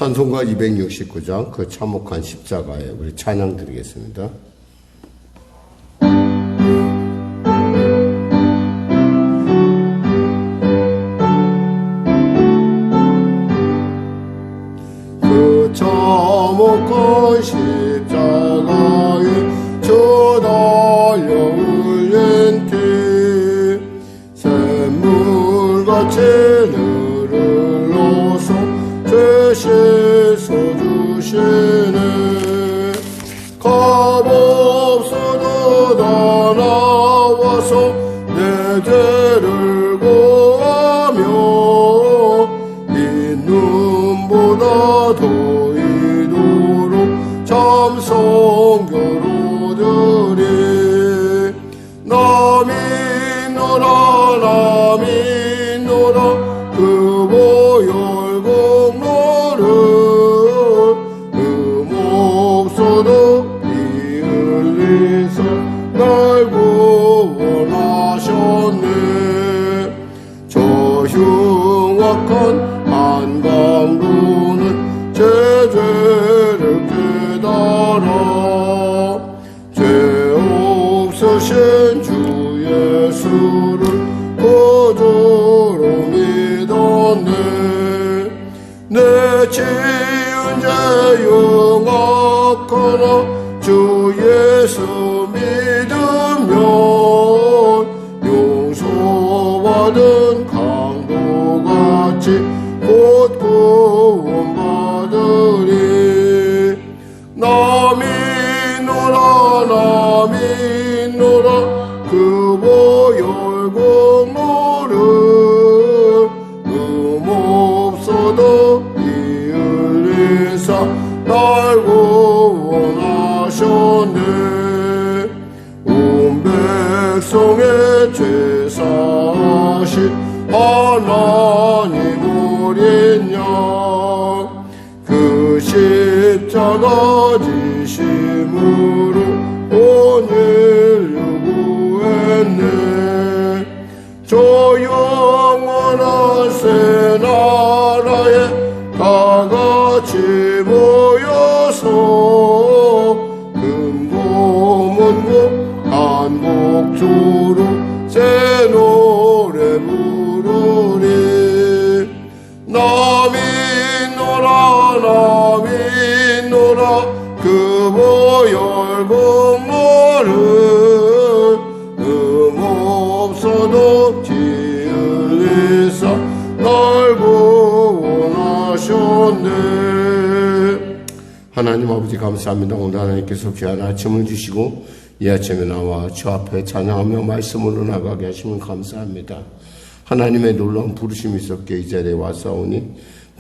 찬송가 269장 그 참혹한 십자가에 우리 찬양 드리겠습니다. 그 참혹한 십자가에 저 달려 흘린 피 샘물같이 늘흘러서 죄 씻어주시네. 값없어도 다 나와서 내 죄를 고하며 이 눈보다 더 이도록 참 성교로들이 남이 노라 그 보혈공로를 없어도 피 흘리사 날 구원하셨네. 저 흉악한 한강도는 제 죄를 깨달아 죄 없으신 주 예수를 구주로 믿었네. 내 지은 죄 용악하나 주 예수 믿으면 용서받은 강도같이 곧 구원받으리. 남이 노라 그 보혈공로를 없어도 피 흘리사 날 구원하셨네. 온 백성의 죄 사하신 하나님 어린 양 그 십자가 지심으로 온 인류 구했네. 저 영원한 새 나라에 다 같이 모여서 금고문고 한곡조로 새 노래 부르리. 남이 노라 그 보혈공로를 없어도 피 흘리사 날 구원하셨네. 하나님 아버지 감사합니다. 오늘 하나님께서 귀한 아침을 주시고 이 아침에 나와 주 앞에 찬양하며 말씀으로 나가게 하시면 감사합니다. 하나님의 놀라운 부르심이 있었기에 이 자리에 왔사오니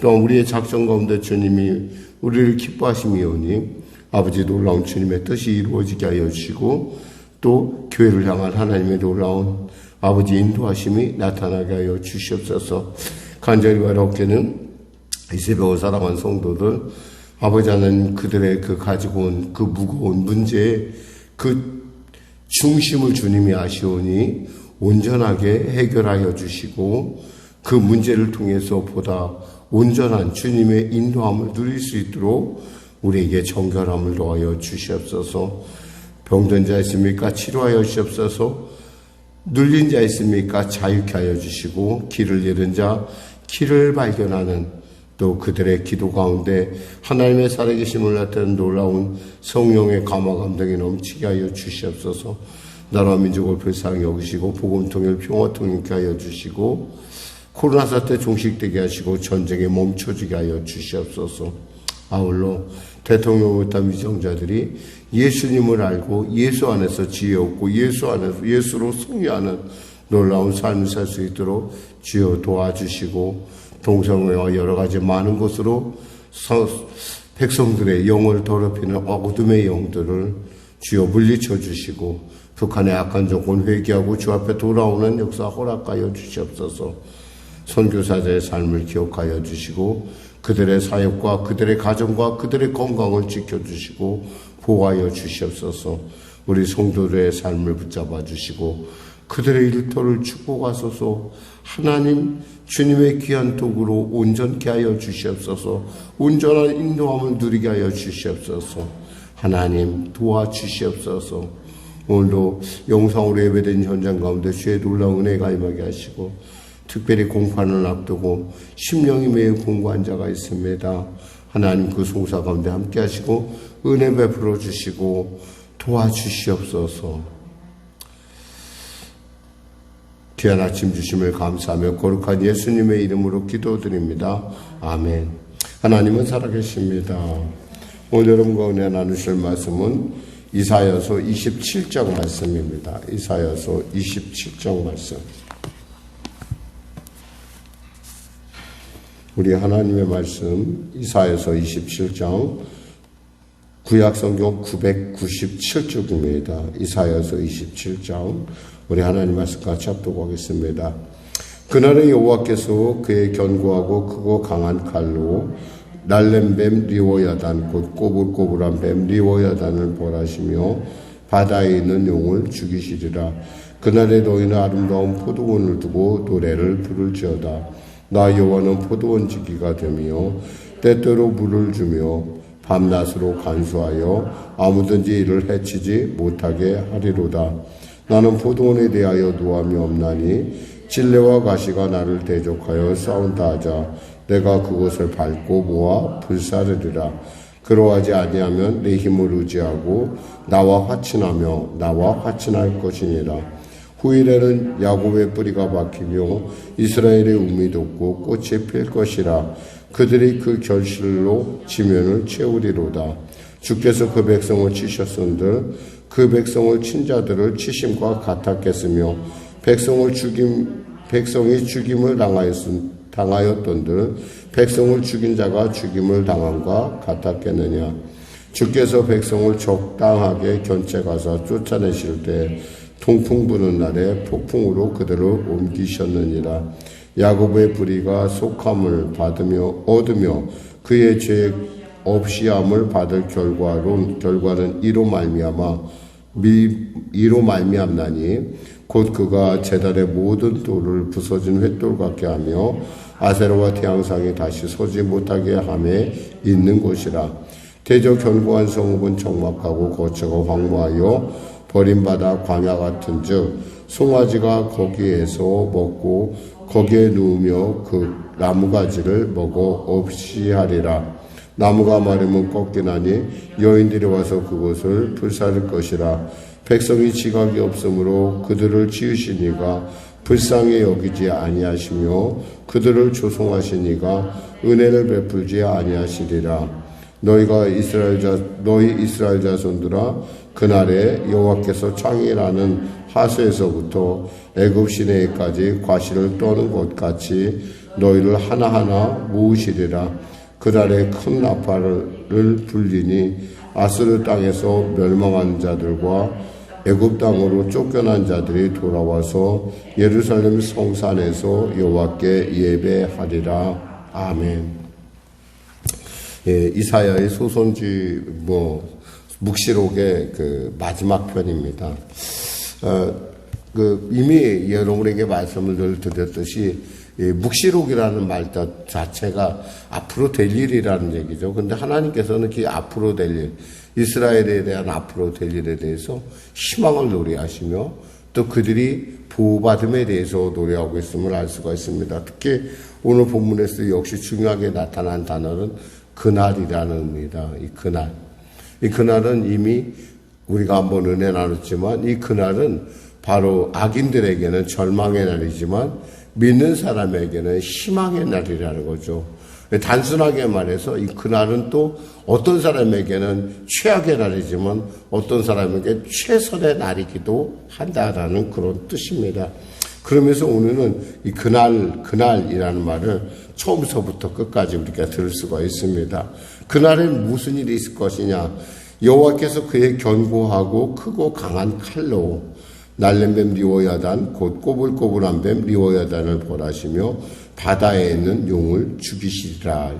또한 우리의 작정 가운데 주님이 우리를 기뻐하심이오니 아버지 놀라운 주님의 뜻이 이루어지게 하여 주시고 또 교회를 향한 하나님의 놀라운 아버지 인도하심이 나타나게 하여 주시옵소서. 간절히 바라옵기는 이 새벽을 사랑한 성도들 아버지 하나님 그들의 그 가지고 온 그 무거운 문제에 그 중심을 주님이 아시오니 온전하게 해결하여 주시고 그 문제를 통해서 보다 온전한 주님의 인도함을 누릴 수 있도록 우리에게 정결함을 더하여 주시옵소서. 병든 자 있습니까? 치료하여 주시옵소서. 눌린 자 있습니까? 자유케 하여 주시고 길을 잃은 자 길을 발견하는 또 그들의 기도 가운데 하나님의 살아계심을 나타내는 놀라운 성령의 감화 감동이 넘치게 하여 주시옵소서. 나라와 민족을 불쌍히 여기시고 복음 통일 평화 통일케 하여 주시고 코로나 사태 종식되게 하시고 전쟁에 멈춰지게 하여 주시옵소서. 아울러 대통령을 비롯한 위정자들이 예수님을 알고 예수 안에서 지혜 얻고 예수 안에서 예수로 승리하는 놀라운 삶을 살 수 있도록 주여 도와주시고 동성애와 여러 가지 많은 것으로 백성들의 영을 더럽히는 어둠의 영들을 주여 물리쳐 주시고 북한의 악한 정권 회개하고 주 앞에 돌아오는 역사 허락하여 주시옵소서. 선교사자의 삶을 기억하여 주시고 그들의 사역과 그들의 가정과 그들의 건강을 지켜주시고 보호하여 주시옵소서. 우리 성도들의 삶을 붙잡아 주시고 그들의 일터를 축복하소서. 하나님 주님의 귀한 도구로 온전케 하여 주시옵소서. 온전한 인도함을 누리게 하여 주시옵소서. 하나님 도와주시옵소서. 오늘도 영상으로 예배된 현장 가운데 주의 놀라운 은혜가 임하게 하시고, 특별히 공판을 앞두고 심령이 매우 공고한 자가 있습니다. 하나님 그 송사 가운데 함께 하시고 은혜 베풀어 주시고 도와주시옵소서. 귀한 아침 주심을 감사하며 거룩한 예수님의 이름으로 기도드립니다. 아멘. 하나님은 살아계십니다. 오늘 여러분과 은혜 나누실 말씀은 이사야서 27장 말씀입니다. 이사야서 27장 말씀. 우리 하나님의 말씀 이사야서 27장 구약성경 997쪽입니다. 이사야서 27장 우리 하나님 말씀 같이 합독하겠습니다. 그날에 여호와께서 그의 견고하고 크고 강한 칼로 날렘 뱀 리워야단 곧 꼬불꼬불한 뱀 리워야단을 벌하시며 바다에 있는 용을 죽이시리라. 그날에 너희는 아름다운 포도원을 두고 노래를 부를지어다. 나 여호와는 포도원 지기가 되며 때때로 물을 주며 밤낮으로 간수하여 아무든지 이를 해치지 못하게 하리로다. 나는 포도원에 대하여 노함이 없나니 진레와 가시가 나를 대적하여 싸운다 하자 내가 그것을 밟고 모아 불사르리라. 그러하지 아니하면 내 힘을 의지하고 나와 화친할 것이니라. 후일에는 야곱의 뿌리가 박히며 이스라엘의 움이 돋고 꽃이 필 것이라. 그들이 그 결실로 지면을 채우리로다. 주께서 그 백성을 치셨은들 그 백성을 친 자들을 치심과 같았겠으며 백성이 죽임을 당하였던들 백성을 죽인 자가 죽임을 당함과 같았겠느냐. 주께서 백성을 적당하게 견책하사 쫓아내실 때 통풍 부는 날에 폭풍으로 그들을 옮기셨느니라. 야곱의 불의가 속함을 얻으며 그의 죄 없이함을 받을 결과는 이로 말미암나니 곧 그가 제단의 모든 돌을 부서진 횃돌 같게 하며 아세라와 태양상이 다시 서지 못하게 함에 있는 곳이라. 대저 견고한 성읍은 적막하고 거처가 황무하여 버림받아 광야 같은즉 송아지가 거기에서 먹고 거기에 누우며 그 나무가지를 먹어 없이 하리라. 나무가 마르면 꺾이나니 여인들이 와서 그것을 불사를 것이라. 백성이 지각이 없으므로 그들을 지으시니가 불쌍히 여기지 아니하시며 그들을 조송하시니가 은혜를 베풀지 아니하시리라. 너희 이스라엘 자손들아, 그날에 여호와께서 창이라는 하수에서부터 애굽 시내에까지 과실을 떠는 것 같이 너희를 하나하나 모으시리라. 그날에 큰 나팔을 불리니 아스르 땅에서 멸망한 자들과 애굽 땅으로 쫓겨난 자들이 돌아와서 예루살렘 성산에서 여호와께 예배하리라. 아멘. 예, 이사야의 소선지 묵시록의 그 마지막 편입니다. 이미 여러분에게 말씀을 늘 드렸듯이 묵시록이라는 말 자체가 앞으로 될 일이라는 얘기죠. 그런데 하나님께서는 그 앞으로 될 일, 이스라엘에 대한 앞으로 될 일에 대해서 희망을 노래하시며 또 그들이 보호받음에 대해서 노래하고 있음을 알 수가 있습니다. 특히 오늘 본문에서 역시 중요하게 나타난 단어는 그날이라는 의미다. 이 그날은 이미 우리가 한번 은혜 나눴지만 이 그날은 바로 악인들에게는 절망의 날이지만 믿는 사람에게는 희망의 날이라는 거죠. 단순하게 말해서 이 그날은 또 어떤 사람에게는 최악의 날이지만 어떤 사람에게 최선의 날이기도 한다라는 그런 뜻입니다. 그러면서 오늘은 이 그날이라는 말을 처음서부터 끝까지 우리가 들을 수가 있습니다. 그날엔 무슨 일이 있을 것이냐? 여호와께서 그의 견고하고 크고 강한 칼로 날렘뱀 리워야단 곧 꼬불꼬불한 뱀 리워야단을 벌하시며 바다에 있는 용을 죽이시리라.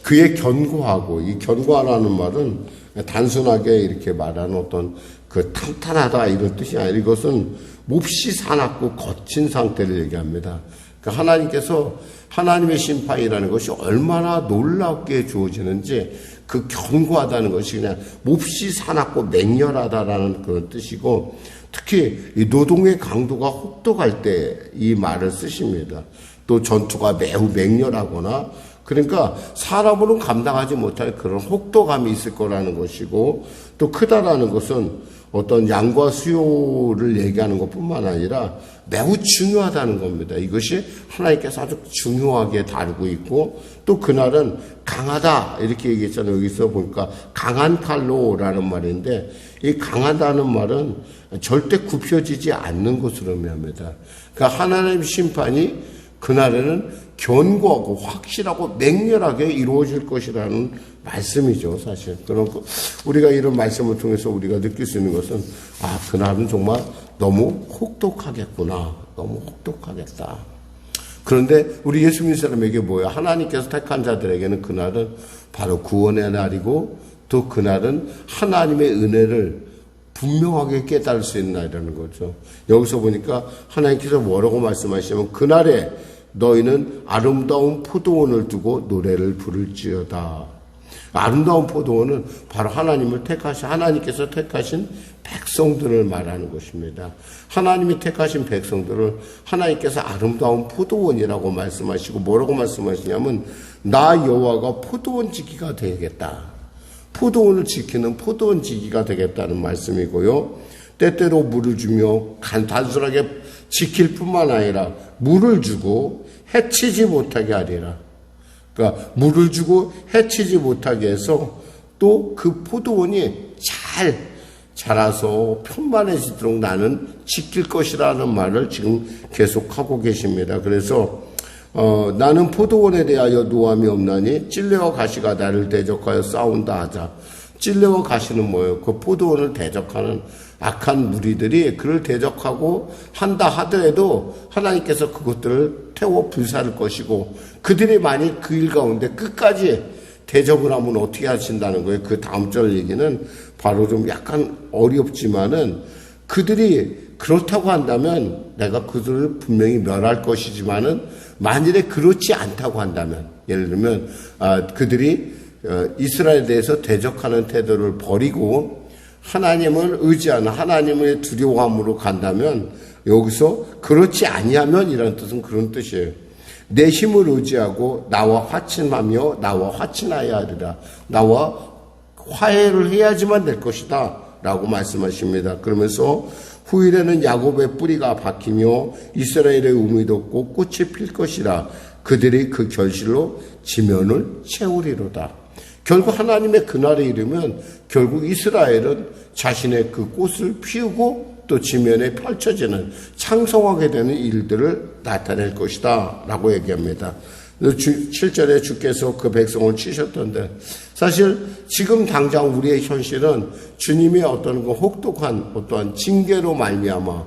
그의 견고하고, 이 견고하라는 말은 단순하게 이렇게 말하는 어떤 그 탄탄하다 이런 뜻이 아니라 이것은 몹시 사납고 거친 상태를 얘기합니다. 그러니까 하나님께서 하나님의 심판이라는 것이 얼마나 놀랍게 주어지는지 그 견고하다는 것이 그냥 몹시 사납고 맹렬하다라는 그런 뜻이고, 특히 이 노동의 강도가 혹독할 때 이 말을 쓰십니다. 또 전투가 매우 맹렬하거나, 그러니까 사람으로는 감당하지 못할 그런 혹독함이 있을 거라는 것이고, 또 크다라는 것은 어떤 양과 수요를 얘기하는 것뿐만 아니라 매우 중요하다는 겁니다. 이것이 하나님께서 아주 중요하게 다루고 있고, 또 그날은 강하다 이렇게 얘기했잖아요. 여기서 보니까 강한 칼로라는 말인데, 이 강하다는 말은 절대 굽혀지지 않는 것으로 의미합니다. 그러니까 하나님의 심판이 그날에는 견고하고 확실하고 맹렬하게 이루어질 것이라는 말씀이죠, 사실. 그럼 우리가 이런 말씀을 통해서 우리가 느낄 수 있는 것은, 아, 그날은 정말 너무 혹독하겠구나. 너무 혹독하겠다. 그런데 우리 예수 믿는 사람에게 뭐예요? 하나님께서 택한 자들에게는 그날은 바로 구원의 날이고, 또 그날은 하나님의 은혜를 분명하게 깨달을 수 있는 날이라는 거죠. 여기서 보니까 하나님께서 뭐라고 말씀하시냐면, 그날에 너희는 아름다운 포도원을 두고 노래를 부를지어다. 아름다운 포도원은 바로 하나님께서 택하신 백성들을 말하는 것입니다. 하나님이 택하신 백성들을 하나님께서 아름다운 포도원이라고 말씀하시고, 뭐라고 말씀하시냐면, 나 여호와가 포도원 지기가 되겠다. 포도원을 지키는 포도원 지기가 되겠다는 말씀이고요. 때때로 물을 주며 단순하게 지킬 뿐만 아니라 물을 주고 해치지 못하게 하리라. 그러니까 물을 주고 해치지 못하게 해서 또 그 포도원이 잘 자라서 편만해지도록 나는 지킬 것이라는 말을 지금 계속하고 계십니다. 그래서 나는 포도원에 대하여 노함이 없나니 찔레와 가시가 나를 대적하여 싸운다 하자. 찔레와 가시는 뭐예요? 그 포도원을 대적하는 악한 무리들이 그를 대적하고 한다 하더라도 하나님께서 그것들을 태워 불사를 것이고, 그들이 만일 그 일 가운데 끝까지 대적을 하면 어떻게 하신다는 거예요? 그 다음 절 얘기는 바로 좀 약간 어렵지만은, 그들이 그렇다고 한다면 내가 그들을 분명히 멸할 것이지만은, 만일에 그렇지 않다고 한다면, 예를 들면 그들이 이스라엘에 대해서 대적하는 태도를 버리고 하나님을 의지하는, 하나님의 두려워함으로 간다면, 여기서 그렇지 아니하면 이라는 뜻은 그런 뜻이에요. 내 힘을 의지하고 나와 화친하며 나와 화친하여야 하리라. 나와 화해를 해야지만 될 것이다 라고 말씀하십니다. 그러면서 후일에는 야곱의 뿌리가 박히며 이스라엘의 우미 돋고 꽃이 필 것이라. 그들이 그 결실로 지면을 채우리로다. 결국 하나님의 그날에 이르면 결국 이스라엘은 자신의 그 꽃을 피우고 또 지면에 펼쳐지는 창성하게 되는 일들을 나타낼 것이다 라고 얘기합니다. 7절에 주께서 그 백성을 치셨던데, 사실 지금 당장 우리의 현실은 주님의 어떤 그 혹독한 어떠한 징계로 말미암아,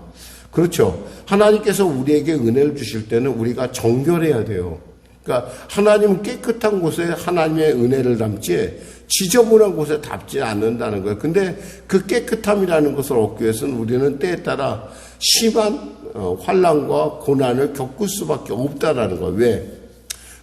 그렇죠, 하나님께서 우리에게 은혜를 주실 때는 우리가 정결해야 돼요. 그러니까 하나님은 깨끗한 곳에 하나님의 은혜를 담지 지저분한 곳에 담지 않는다는 거예요. 근데 그 깨끗함이라는 것을 얻기 위해서는 우리는 때에 따라 심한 환난과 고난을 겪을 수밖에 없다라는 거예요. 왜?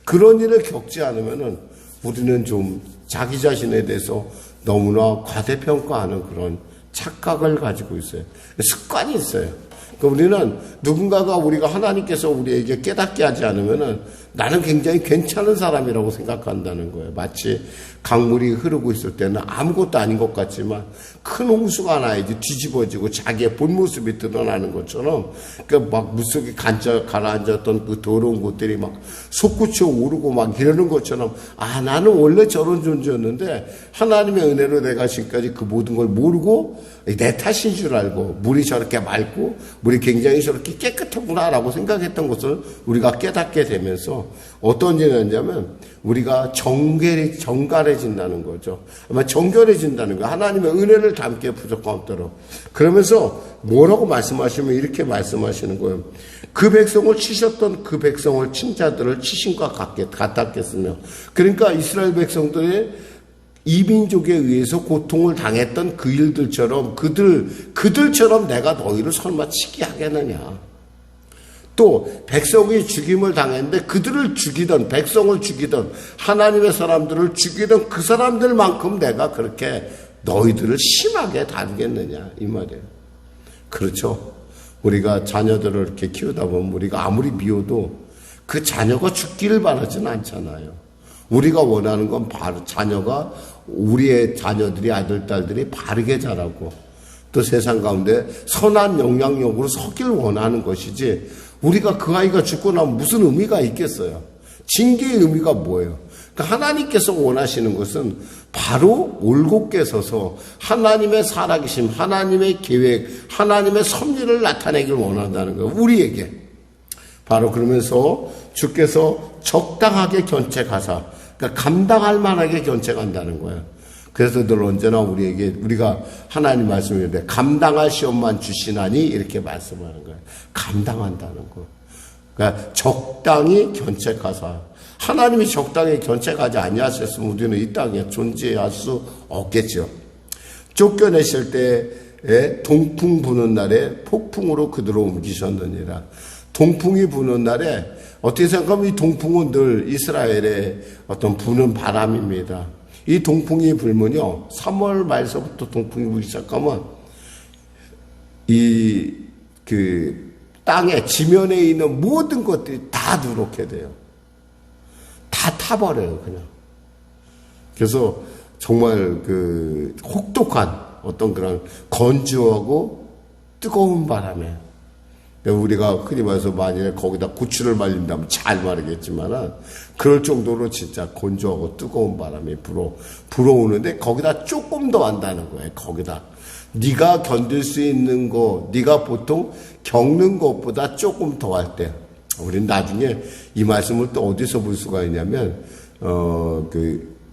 그런 일을 겪지 않으면은 우리는 좀 자기 자신에 대해서 너무나 과대평가하는 그런 착각을 가지고 있어요. 습관이 있어요. 그러니까 우리는 누군가가 우리가 하나님께서 우리에게 깨닫게 하지 않으면은 나는 굉장히 괜찮은 사람이라고 생각한다는 거예요. 마치 강물이 흐르고 있을 때는 아무것도 아닌 것 같지만 큰 홍수가 나야지 뒤집어지고 자기의 본 모습이 드러나는 것처럼, 그러니까 막 물속에 가라앉았던 그 더러운 것들이 막 솟구쳐 오르고 막 이러는 것처럼, 아, 나는 원래 저런 존재였는데 하나님의 은혜로 내가 지금까지 그 모든 걸 모르고 내 탓인 줄 알고 물이 저렇게 맑고 물이 굉장히 저렇게 깨끗하구나라고 생각했던 것을 우리가 깨닫게 되면서 어떤 일이 났냐면 우리가 정갈해진다는 거죠. 아마 정결해진다는 거예요. 하나님의 은혜를 담기에 부족함 없도록. 그러면서 뭐라고 말씀하시면 이렇게 말씀하시는 거예요. 그 백성을 치셨던 그 백성을 친 자들을 치신 것 같았겠으며, 그러니까 이스라엘 백성들의 이민족에 의해서 고통을 당했던 그 일들처럼 그들처럼 내가 너희를 설마 치게 하겠느냐. 또 백성이 죽임을 당했는데 그들을 죽이던, 백성을 죽이던, 하나님의 사람들을 죽이던 그 사람들만큼 내가 그렇게 너희들을 심하게 다루겠느냐 이 말이에요. 그렇죠. 우리가 자녀들을 이렇게 키우다 보면 우리가 아무리 미워도 그 자녀가 죽기를 바라지는 않잖아요. 우리가 원하는 건 바로 자녀가, 우리의 자녀들이, 아들, 딸들이 바르게 자라고 또 세상 가운데 선한 영향력으로 서길 원하는 것이지, 우리가 그 아이가 죽고 나면 무슨 의미가 있겠어요? 징계의 의미가 뭐예요? 그러니까 하나님께서 원하시는 것은 바로 올곧게 서서 하나님의 살아계심, 하나님의 계획, 하나님의 섭리를 나타내길 원한다는 거예요. 우리에게. 바로 그러면서 주께서 적당하게 견책하사, 그러니까 감당할 만하게 견책한다는 거예요. 그래서 늘 언제나 우리가 하나님 말씀인데 감당할 시험만 주시나니 이렇게 말씀하는 거예요. 감당한다는 거. 그러니까 적당히 견책하사. 하나님이 적당히 견책하지 아니하셨으면 우리는 이 땅에 존재할 수 없겠죠. 쫓겨내실 때에 동풍 부는 날에 폭풍으로 그들을 옮기셨느니라. 동풍이 부는 날에 어떻게 생각하면 이 동풍은 늘 이스라엘의 어떤 부는 바람입니다. 이 동풍이 불면요, 3월 말서부터 동풍이 불기 시작하면 땅에 지면에 있는 모든 것들이 다 누렇게 돼요. 다 타버려요, 그냥. 그래서 정말 혹독한 어떤 그런 건조하고 뜨거운 바람에, 우리가 흔히 말해서 만약에 거기다 고추를 말린다면 잘 마르겠지만은 그럴 정도로 진짜 건조하고 뜨거운 바람이 불어오는데 거기다 조금 더 한다는 거예요. 거기다 네가 견딜 수 있는 거, 네가 보통 겪는 것보다 조금 더 할 때, 우리는 나중에 이 말씀을 또 어디서 볼 수가 있냐면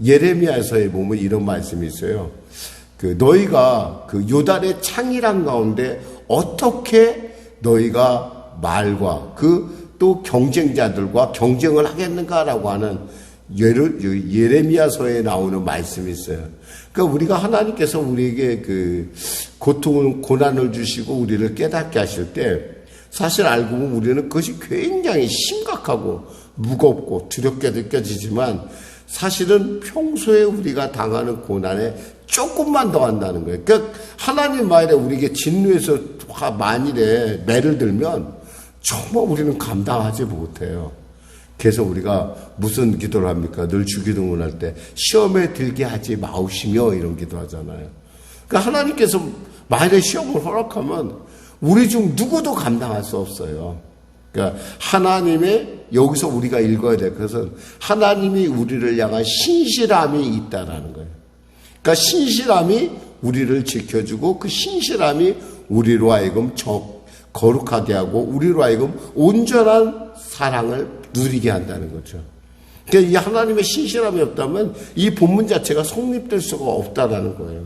예레미야서에 보면 이런 말씀이 있어요. 너희가 요단의 창이란 가운데 어떻게 너희가 말과 또 경쟁자들과 경쟁을 하겠는가라고 하는 예레미야서에 나오는 말씀이 있어요. 그러니까 우리가 하나님께서 우리에게 고통을, 고난을 주시고 우리를 깨닫게 하실 때 사실 알고 보면 우리는 그것이 굉장히 심각하고 무겁고 두렵게 느껴지지만 사실은 평소에 우리가 당하는 고난에 조금만 더 한다는 거예요. 그러니까 하나님 말에 우리에게 진노에서 만일에 매를 들면 정말 우리는 감당하지 못해요. 그래서 우리가 무슨 기도를 합니까? 늘 주기도문 할 때 시험에 들게 하지 마우시며 이런 기도하잖아요. 그러니까 하나님께서 만일에 시험을 허락하면 우리 중 누구도 감당할 수 없어요. 그러니까 하나님의, 여기서 우리가 읽어야 될 것은 하나님이 우리를 향한 신실함이 있다라는 거예요. 그러니까 신실함이 우리를 지켜주고 그 신실함이 우리로 하여금 거룩하게 하고 우리로 하여금 온전한 사랑을 누리게 한다는 거죠. 그러니까 이 하나님의 신실함이 없다면 이 본문 자체가 성립될 수가 없다라는 거예요.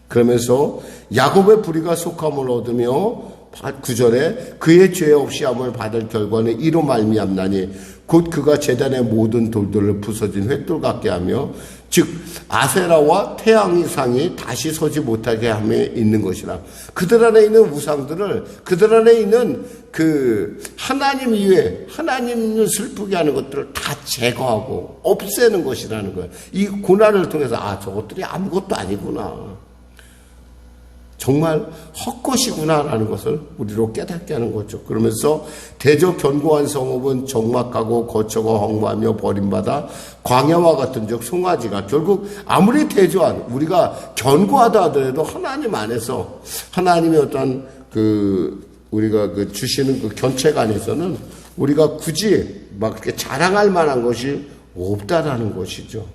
그러면서 야곱의 불의가 속함을 얻으며 9절에 그의 죄 없이 함을 받을 결과는 이로 말미암나니 곧 그가 제단의 모든 돌들을 부서진 횃돌 같게 하며 즉 아세라와 태양의 상이 다시 서지 못하게 함에 있는 것이라. 그들 안에 있는 우상들을, 그들 안에 있는 하나님 이외에 하나님을 슬프게 하는 것들을 다 제거하고 없애는 것이라는 거예요. 이 고난을 통해서 저것들이 아무것도 아니구나, 정말 헛것이구나라는 것을 우리로 깨닫게 하는 거죠. 그러면서 대저 견고한 성읍은 적막하고 거처가 황무하며 버림받아 광야와 같은 즉 송아지가, 결국 아무리 대조한, 우리가 견고하다 하더라도 하나님 안에서 하나님의 어떤 우리가 주시는 견책 안에서는 우리가 굳이 막 그렇게 자랑할 만한 것이 없다라는 것이죠.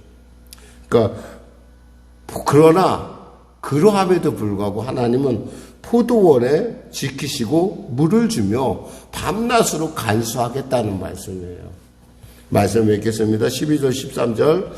그러나 그러함에도 불구하고 하나님은 포도원에 지키시고 물을 주며 밤낮으로 간수하겠다는 말씀이에요. 말씀 읽겠습니다. 12절 13절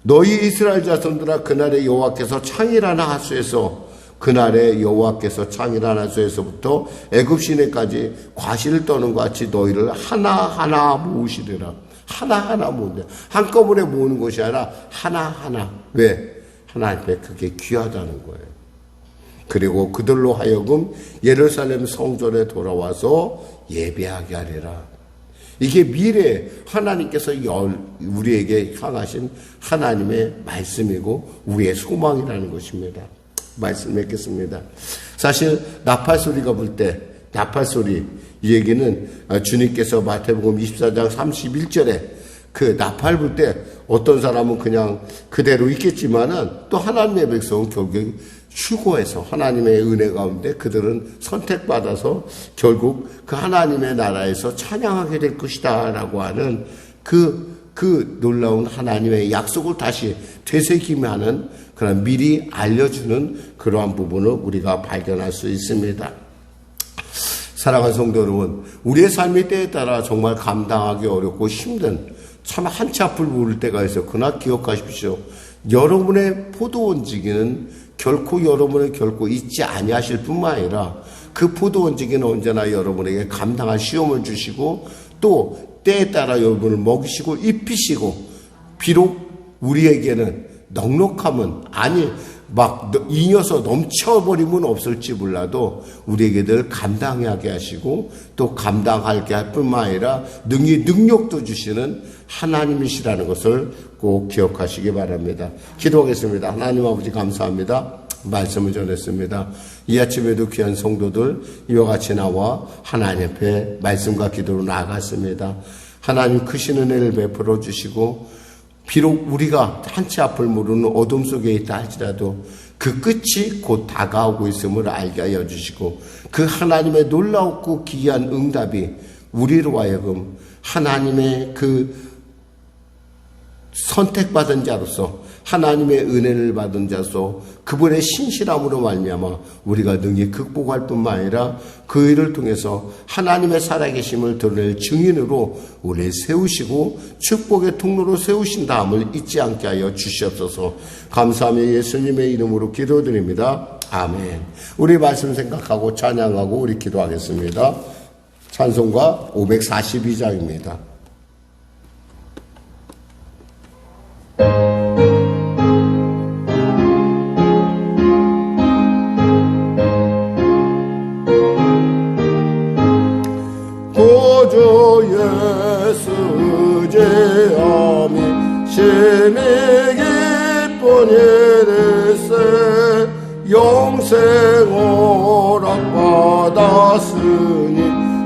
너희 이스라엘 자손들아 그날에 여호와께서 창이라는 하수에서, 그날에 여호와께서 창이라는 하수에서부터 애굽 시내까지 과실을 떠는 것 같이 너희를 하나하나 모으시리라. 하나하나 모은다. 한꺼번에 모으는 것이 아니라 하나하나. 왜? 하나님 앞에 그게 귀하다는 거예요. 그리고 그들로 하여금 예루살렘 성전에 돌아와서 예배하게 하리라. 이게 미래에 하나님께서 우리에게 향하신 하나님의 말씀이고 우리의 소망이라는 것입니다. 말씀 맺겠습니다. 사실 나팔소리가 불 때 나팔소리 이 얘기는 주님께서 마태복음 24장 31절에 그 나팔 불 때 어떤 사람은 그냥 그대로 있겠지만은 또 하나님의 백성은 결국 휴거해서 하나님의 은혜 가운데 그들은 선택받아서 결국 그 하나님의 나라에서 찬양하게 될 것이다 라고 하는 그 놀라운 하나님의 약속을 다시 되새김하는 그런 미리 알려주는 그러한 부분을 우리가 발견할 수 있습니다. 사랑하는 성도 여러분, 우리의 삶의 때에 따라 정말 감당하기 어렵고 힘든 참 한치 앞을 모를 때가 있어요. 그러나 기억하십시오. 여러분의 포도원지기는 결코 잊지 아니하실 뿐만 아니라 그 포도원지기는 언제나 여러분에게 감당할 시험을 주시고 또 때에 따라 여러분을 먹이시고 입히시고 비록 우리에게는 넉넉함은 막 잉여서 넘쳐버리면 없을지 몰라도 우리에게 늘 감당하게 하시고 또 감당하게 할 뿐만 아니라 능력도 주시는 하나님이시라는 것을 꼭 기억하시기 바랍니다. 기도하겠습니다. 하나님 아버지 감사합니다. 말씀을 전했습니다. 이 아침에도 귀한 성도들 이와 같이 나와 하나님 앞에 말씀과 기도로 나아갔습니다. 하나님 크신 은혜를 베풀어 주시고 비록 우리가 한치 앞을 모르는 어둠 속에 있다 할지라도 그 끝이 곧 다가오고 있음을 알게 하여 주시고 그 하나님의 놀라웠고 기이한 응답이 우리로 하여금 하나님의 그 선택받은 자로서 하나님의 은혜를 받은 자로서 그분의 신실함으로 말미암아 우리가 능히 극복할 뿐만 아니라 그 일을 통해서 하나님의 살아계심을 드러낼 증인으로 우리를 세우시고 축복의 통로로 세우신 다음을 잊지 않게 하여 주시옵소서. 감사하며 예수님의 이름으로 기도드립니다. 아멘. 우리 말씀 생각하고 찬양하고 우리 기도하겠습니다. 찬송가 542장입니다. 구주 예수 제함이 심히 기쁜 일일세 영생 허락받았으니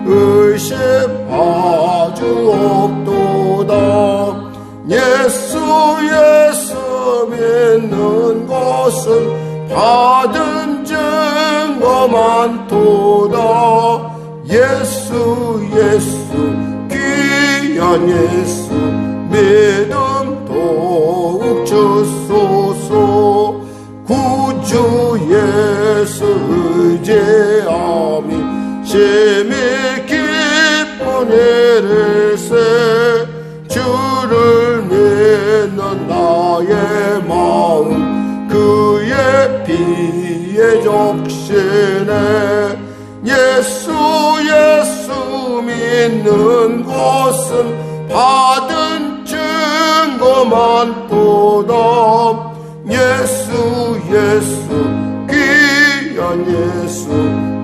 의심하주 없도다. 예수 믿는 것은 받은 증거 많도다. 예수 귀한 예수 믿음 더욱 주소서. 구주 예수 의지함이 심히 기쁜 일일세 주를 믿는 나의 마음 그의 피에 적시네. 예수 믿는 것은 받은 증거 많도다. 예수 귀한 예수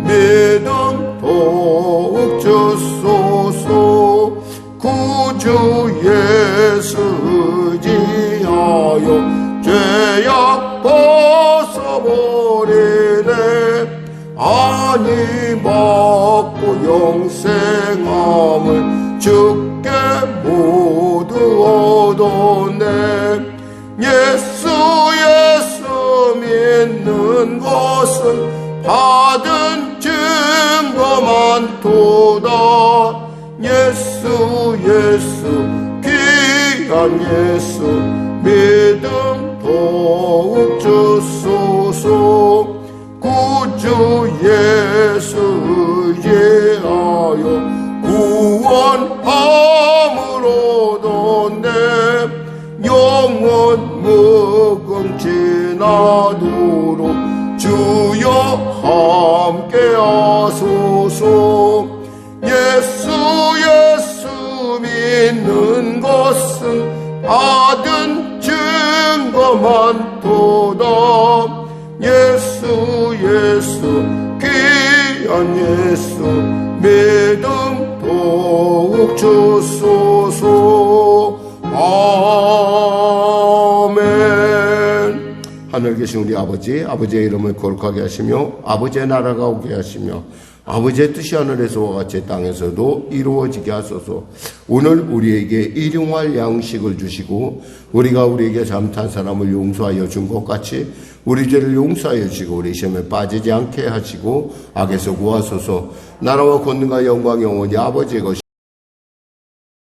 믿음 더욱 주소서. 구주 예수 의지하여 죄악 벗어버리네. 아니 받고 영생함을 주께 모두 얻었네. 예수 믿는 것은 받은 증거 많도다. 예수 귀한 예수 믿음 더욱 주소서. 구주 예수 의지하여 구원함을 얻었네. 영원 묵음 지나도록 주여 함께 하소서. 예수 믿는 것은 받은 증거만 도다. 예수 예수 귀한 예수 믿음 더욱 주소서. 아멘. 하늘 계신 우리 아버지, 아버지의 이름을 거룩하게 하시며 아버지의 나라가 오게 하시며 아버지의 뜻이 하늘에서와 같이 땅에서도 이루어지게 하소서. 오늘 우리에게 일용할 양식을 주시고 우리가 우리에게 잘못한 사람을 용서하여 준 것 같이 우리 죄를 용서하여 주시고 우리 시험에 빠지지 않게 하시고 악에서 구하소서. 나라와 권능과 영광이 영원히 아버지의 것이